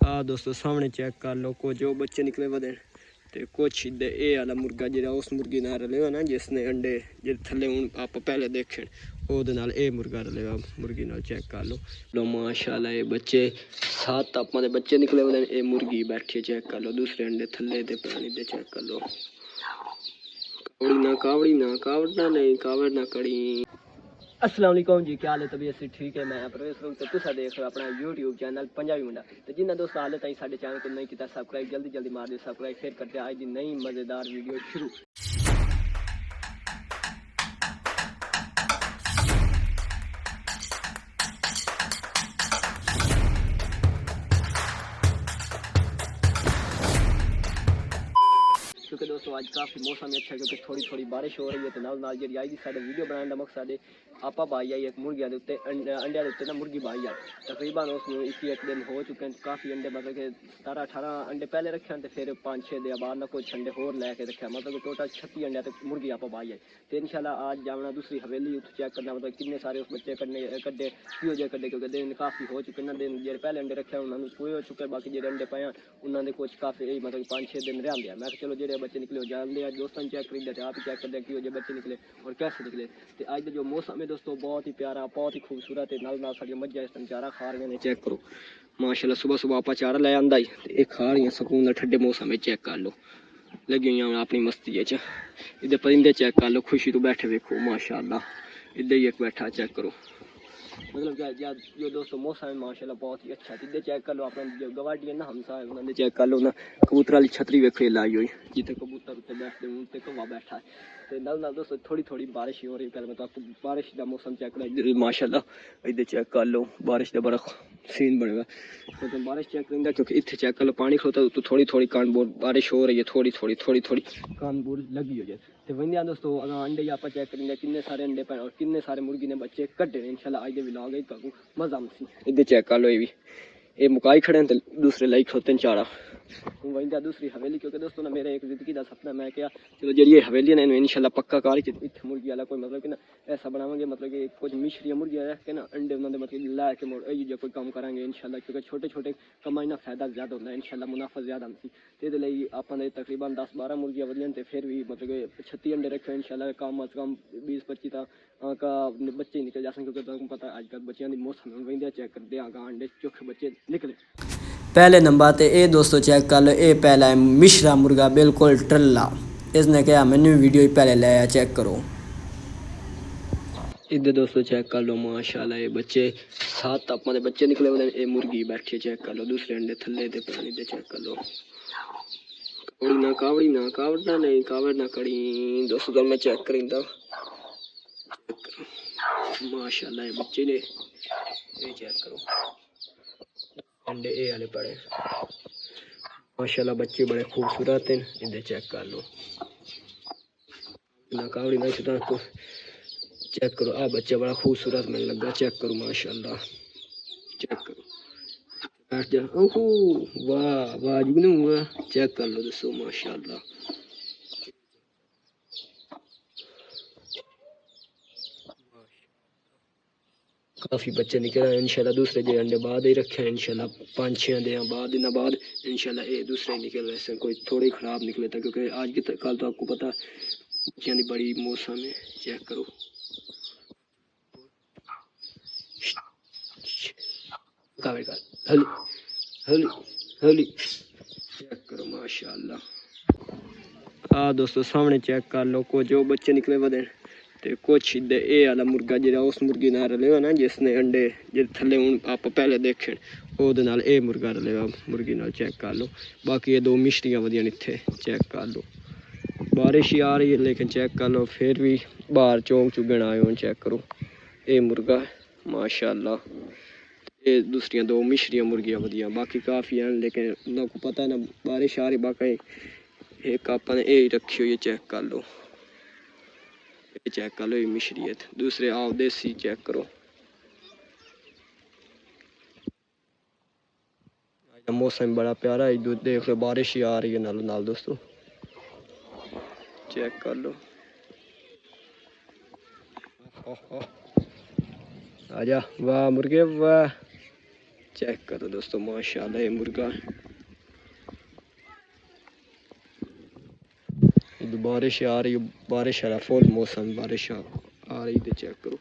आ दोस्तों सामने चेक कर लो को जो बच्चे निकले वदे ते कुछ इधर ए वाला मुर्गा जो उस मुर्गी नाल रलेगा ना जिसने अंडे जो थले हूँ आप पहले देखे ओदे नाल ए मुर्गा रलेगा मुर्गी नाल चेक कर लो माशाल्लाह ये बच्चे 7 आपा दे बच्चे निकले वदे ए मुर्गी बैठी चेक कर लो दूसरे अंडे थले दे पानी दे चेक कर लो कावड़ी ना कावड़ना नहीं कावड़ ना कड़ी। अस्सलाम वालेकुम जी, क्या हाल है? तबीयत से ठीक है? मैं प्रवेश रूम तो तुसा देख रहे हो अपना यूट्यूब चैनल पंजाबी मुंडा। तो जिन्हें दोस्त हाल है साडे चैनल को नहीं किया सब्सक्राइब जल्दी जल्दी मार दो सब्सक्राइब, फिर करते हैं आज की नई मजेदार वीडियो शुरू। क्योंकि दोस्तों आज काफ़ी मौसम अच्छा है क्योंकि थोड़ी थोड़ी बारिश हो रही है तो नाल नाल जी आई साढ़े वीडियो बनाने का मकसद है आपा भाई आई एक मुर्गिया के उत्ते अंडे के उत्ते ना मुर्गी भाई आई तकरीबन उसमें 21 दिन हो चुके हैं। काफ़ी अंडे मतलब कि 17-18 अंडे पहले रखे हैं तो फिर 5-6 दिन बाद ना कुछ अंडे होर लैके रखे मतलब कि टोटल 36 अंडे तो मुर्गी आपा भाई आई। तो इंशाल्लाह आज जाना दूसरी हवेली उत्थे चेक करना मतलब कितने सारे उस बच्चे कड्डे क्यों जे कड्डे क्योंकि दिन काफ़ी हो चुके हैं दिन जो पहले अंडे रखे उन्होंने पूरे हो चुके बाकी जो अंडे पे उन्होंने कुछ काफ़ी मतलब 5-6 दिन रह गया। मैं चलो जो बच्चे निकले हो जल्दी आज दोस्तों चेक कर थे आप ही चेक कर दें कि जो बच्चे निकले और कैसे निकले। तो आज जो मौसम है दोस्तों बहुत ही प्यारा बहुत ही खूबसूरत है नाल नाल साड़ी मज्जा इस चारा खा रही ने चेक करो माशाल्लाह सुबह सुबह आप चारा लै आंदा ही खा रही सुकून ठंडे मौसम में चेक कर लो लगी हुई अपनी मस्ती इधर परिंदे चेक कर लो खुशी तो बैठे वेखो माशाल्लाह इधर ही एक बैठा चेक करो मतलब क्या जो दोस्तों मौसम है माशाल्लाह बहुत ही अच्छा इधर चेक कर लो अपना जो गवाडी है ना हमसा उन्होंने चेक कर लो ना कबूतर वाली छतरी वेखो लाई हुई जितने कबूतर उत्ते बैठते उनते कौवा बैठा है। तो नाल नाल दोस्तों थोड़ी थोड़ी बारिश हो रही है पहले मैं तो आपको बारिश का मौसम चेक कर माशाल्लाह इधर चेक कर लो बारिश का बड़ा सीन बनेगा मतलब बारिश चेक करेंगे क्योंकि इतने चेक कर लो पानी खलोता तो थोड़ी थोड़ी कानबूर बारिश हो रही है थोड़ी थोड़ी कानबूर लगी हुई है। तो वही दोस्तों अंडे आप चेक करेंगे कितने सारे अंडे पे और कितने सारे मुर्गी ने बच्चे कट्टे इंशाल्लाह आज व्लॉग है करूँ मजा मसी इधर चेक कर लो ये मुकाई खड़े हैं तो दूसरे लाई खलोते हैं चारा वही दूसरी हवेली क्योंकि दोस्तों ना मेरा एक जिंदगी का सपना मैं क्या चलो जी हवेली ने इंशाल्लाह पक्का कार इतने मुर्गी वाला कोई मतलब कि ना ऐसा बनावांगे मतलब कि कुछ मिश्रियाँ मुर्गियाँ रख के ना अंडे उन्होंने मतलब ला के मोड़ जो कोई काम करेंगे इंशाल्लाह क्योंकि छोटे छोटे कमाई ना फायदा ज़्यादा होता है इंशाल्लाह मुनाफा ज़्यादा होती तो ये आपने तकरीबन 10-12 मुर्गियाँ वधियां तो फिर भी मतलब कि 36 अंडे रखे इंशाल्लाह कम अज कम 20-25 का बच्चे निकल जा क्योंकि तुमको पता है अजकल बच्चों की मौसम वही चेक करते हैं अंडे चोखे बच्चे निकले। पहले नंबर ते ये दोस्तों चेक कर लो ये पहला है मिश्रा मुर्गा बिल्कुल टल्ला इसने क्या मैंने वीडियो ही पहले लाया चेक करो इधर दोस्तों चेक कर लो माशाल्लाह ये बच्चे 7 आपा दे बच्चे निकले हुए ये मुर्गी बैठी चेक कर लो दूसरे अंडे थले दे पानी दे चेक कर लो कावड़ी ना कावड़ना नहीं कावड़ ना कड़ी दोस्तों जब मैं चेक करींदा माशाल्लाह ये बच्चे ने ये चेक करो अंडे ए वाले पड़े माशाल्लाह बच्चे बड़े खूबसूरत हैं इधर चेक कर लो ना कावड़ी ना छुटा तो चेक करो आ बच्चा बड़ा खूबसूरत मैंने लगा चेक करो माशाल्लाह चेक करो बैठ जा ओहो वाह वाह जुगनू हुआ चेक कर लो दोस्तों माशाल्लाह काफ़ी बच्चे निकले हैं इंशाल्लाह दूसरे जो अंडे बाद ही रखे हैं इंशाल्लाह 5-6 अंडे बाद दिन बाद इंशाल्लाह ये दूसरे निकल रहे हैं कोई थोड़े ख़राब निकले था क्योंकि आज की कल तो आपको पता बच्चियों की बड़ी मौसम है चेक करो हली हली हली चेक करो माशाल्लाह हाँ दोस्तों सामने चेक कर लो को जो बच्चे निकले वदे तो कुछ इधर ए वाला मुर्गा जो उस मुर्गी नाल रलेगा ना जिसने अंडे जो थले हूँ आप पहले देखे ओदे नाल ए मुर्गा रलेगा मुर्गी नाल चेक कर लो बाकी ये 2 मिश्रियाँ वधियां इत्थे चेक कर लो बारिश ही आ रही है लेकिन चेक कर लो फिर भी बाहर चौंक चुगन आए हो चेक करो ये मुर्गा माशाल्लाह ये दूसरियाँ 2 मिश्रियाँ मुर्गियाँ वधियां बाकी काफ़ी हैं लेकिन उनको पता है ना बारिश आ रही बाकी एक आपा ने ये रखी हुई है चेक कर लो ये चेक कर लो ये मिश्रियत दूसरे आओ देसी चेक करो मौसम बड़ा प्यारा है देख लो बारिश ही आ रही है नाल नाल दोस्तों चेक कर लो आजा वाह मुर्गे वाह चेक करो दोस्तों, माशाल्लाह ये मुर्गा बारिश आ रही है, बारिश वाला फुल मौसम, बारिश आ रही है, चेक करो।